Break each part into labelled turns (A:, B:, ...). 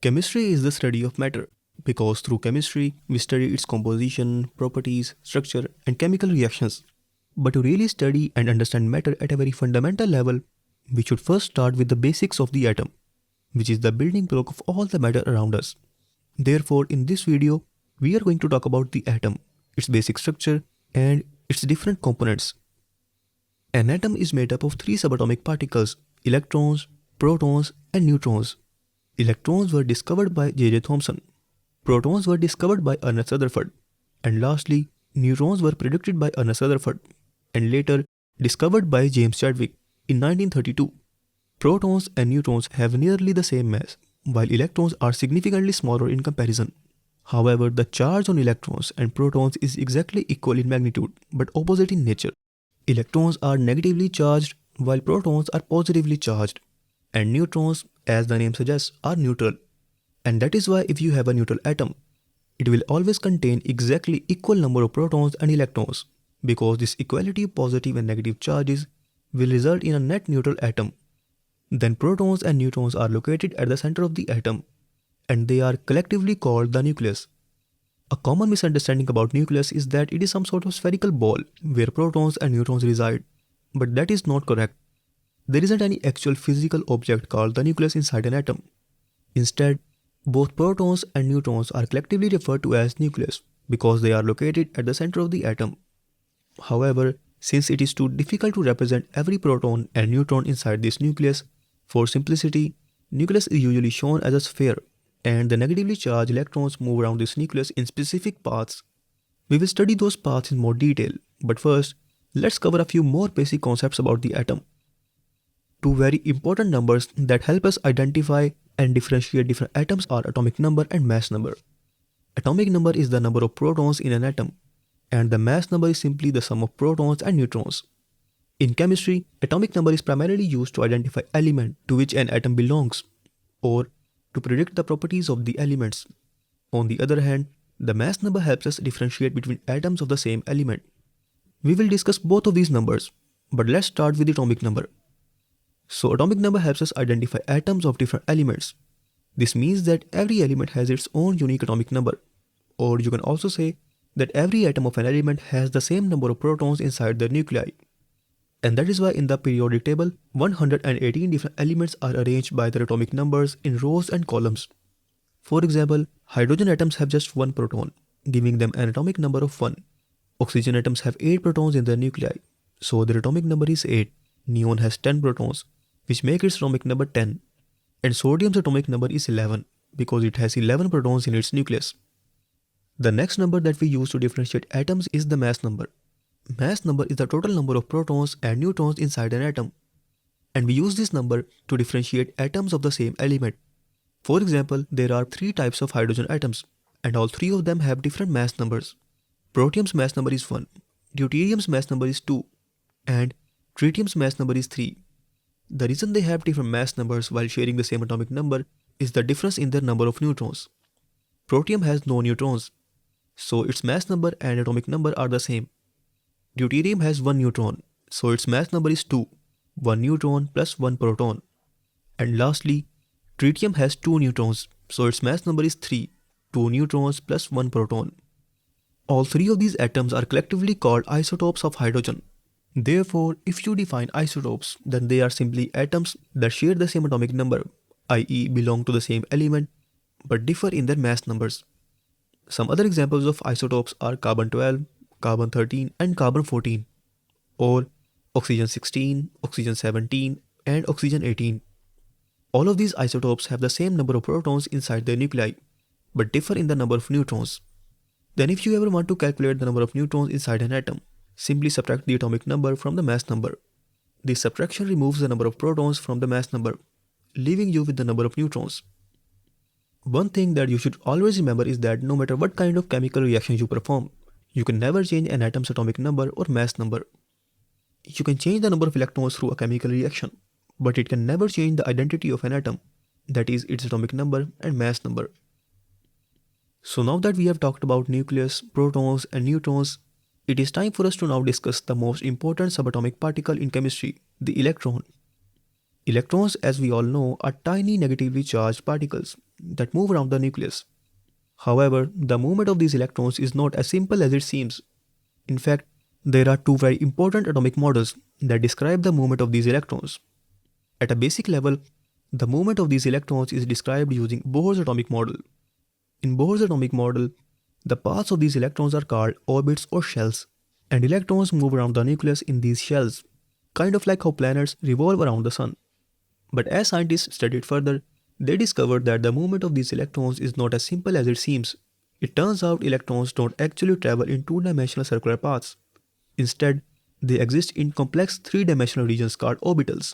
A: Chemistry is the study of matter because through chemistry we study its composition, properties, structure, and chemical reactions. But to really study and understand matter at a very fundamental level, we should first start with the basics of the atom, which is the building block of all the matter around us. Therefore, in this video, we are going to talk about the atom, its basic structure, and its different components. An atom is made up of three subatomic particles: electrons, protons, and neutrons. Electrons were discovered by J.J. Thomson. Protons were discovered by Ernest Rutherford. And lastly, neutrons were predicted by Ernest Rutherford and later discovered by James Chadwick in 1932. Protons and neutrons have nearly the same mass, while electrons are significantly smaller in comparison. However, the charge on electrons and protons is exactly equal in magnitude but opposite in nature. Electrons are negatively charged while protons are positively charged, and neutrons, as the name suggests, are neutral. And that is why if you have a neutral atom, it will always contain exactly equal number of protons and electrons, because this equality of positive and negative charges will result in a net neutral atom. Then protons and neutrons are located at the center of the atom, and they are collectively called the nucleus. A common misunderstanding about nucleus is that it is some sort of spherical ball where protons and neutrons reside, but that is not correct. There isn't any actual physical object called the nucleus inside an atom. Instead, both protons and neutrons are collectively referred to as nucleus because they are located at the center of the atom. However, since it is too difficult to represent every proton and neutron inside this nucleus, for simplicity, nucleus is usually shown as a sphere, and the negatively charged electrons move around this nucleus in specific paths. We will study those paths in more detail, but first, let's cover a few more basic concepts about the atom. Two very important numbers that help us identify and differentiate different atoms are atomic number and mass number. Atomic number is the number of protons in an atom, and the mass number is simply the sum of protons and neutrons. In chemistry, atomic number is primarily used to identify element to which an atom belongs, or to predict the properties of the elements. On the other hand, the mass number helps us differentiate between atoms of the same element. We will discuss both of these numbers, but let's start with the atomic number. So atomic number helps us identify atoms of different elements. This means that every element has its own unique atomic number, or you can also say that every atom of an element has the same number of protons inside the nuclei. And that is why in the periodic table, 118 different elements are arranged by their atomic numbers in rows and columns. For example, hydrogen atoms have just one proton, giving them an atomic number of 1. Oxygen atoms have 8 protons in their nuclei, so their atomic number is 8. Neon has 10 protons, which makes its atomic number 10. And sodium's atomic number is 11, because it has 11 protons in its nucleus. The next number that we use to differentiate atoms is the mass number. Mass number is the total number of protons and neutrons inside an atom. And we use this number to differentiate atoms of the same element. For example, there are 3 types of hydrogen atoms, and all 3 of them have different mass numbers. Protium's mass number is 1, deuterium's mass number is 2, and tritium's mass number is 3. The reason they have different mass numbers while sharing the same atomic number is the difference in their number of neutrons. Protium has no neutrons, so its mass number and atomic number are the same. Deuterium has 1 neutron, so its mass number is 2, 1 neutron plus 1 proton. And lastly, tritium has 2 neutrons, so its mass number is 3, 2 neutrons plus 1 proton. All 3 of these atoms are collectively called isotopes of hydrogen. Therefore, if you define isotopes, then they are simply atoms that share the same atomic number, i.e. belong to the same element, but differ in their mass numbers. Some other examples of isotopes are carbon-12, carbon-13 and carbon-14, or oxygen-16, oxygen-17 and oxygen-18. All of these isotopes have the same number of protons inside their nuclei, but differ in the number of neutrons. Then if you ever want to calculate the number of neutrons inside an atom, simply subtract the atomic number from the mass number. This subtraction removes the number of protons from the mass number, leaving you with the number of neutrons. One thing that you should always remember is that no matter what kind of chemical reaction you perform, you can never change an atom's atomic number or mass number. You can change the number of electrons through a chemical reaction, but it can never change the identity of an atom, that is its atomic number and mass number. So now that we have talked about nucleus, protons and neutrons, it is time for us to now discuss the most important subatomic particle in chemistry, the electron. Electrons, as we all know, are tiny negatively charged particles that move around the nucleus. However, the movement of these electrons is not as simple as it seems. In fact, there are two very important atomic models that describe the movement of these electrons. At a basic level, the movement of these electrons is described using Bohr's atomic model. In Bohr's atomic model, the paths of these electrons are called orbits or shells, and electrons move around the nucleus in these shells, kind of like how planets revolve around the sun. But as scientists studied further, they discovered that the movement of these electrons is not as simple as it seems. It turns out electrons don't actually travel in two-dimensional circular paths. Instead, they exist in complex three-dimensional regions called orbitals.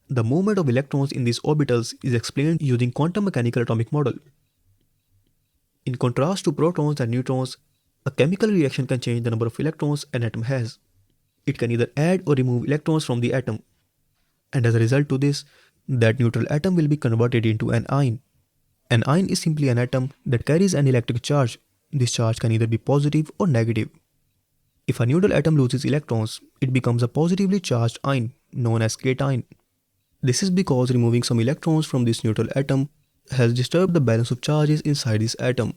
A: The movement of electrons in these orbitals is explained using quantum mechanical atomic model. In contrast to protons and neutrons, a chemical reaction can change the number of electrons an atom has. It can either add or remove electrons from the atom. And as a result to this, that neutral atom will be converted into an ion. An ion is simply an atom that carries an electric charge. This charge can either be positive or negative. If a neutral atom loses electrons, it becomes a positively charged ion, known as cation. This is because removing some electrons from this neutral atom has disturbed the balance of charges inside this atom.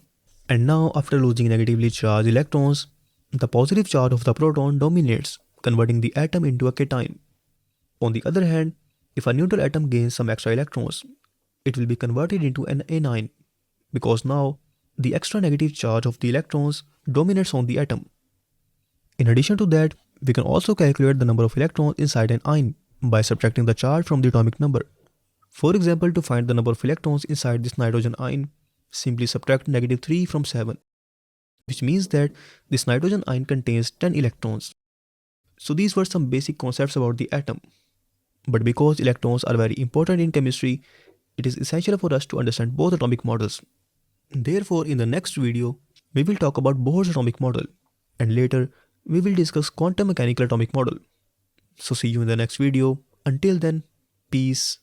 A: And now, after losing negatively charged electrons, the positive charge of the proton dominates, converting the atom into a cation. On the other hand, if a neutral atom gains some extra electrons, it will be converted into an anion, because now the extra negative charge of the electrons dominates on the atom. In addition to that, we can also calculate the number of electrons inside an ion by subtracting the charge from the atomic number. For example, to find the number of electrons inside this nitrogen ion, simply subtract -3 from 7, which means that this nitrogen ion contains 10 electrons. So these were some basic concepts about the atom. But because electrons are very important in chemistry, it is essential for us to understand both atomic models. Therefore, in the next video, we will talk about Bohr's atomic model, and later, we will discuss quantum mechanical atomic model. So see you in the next video. Until then, peace.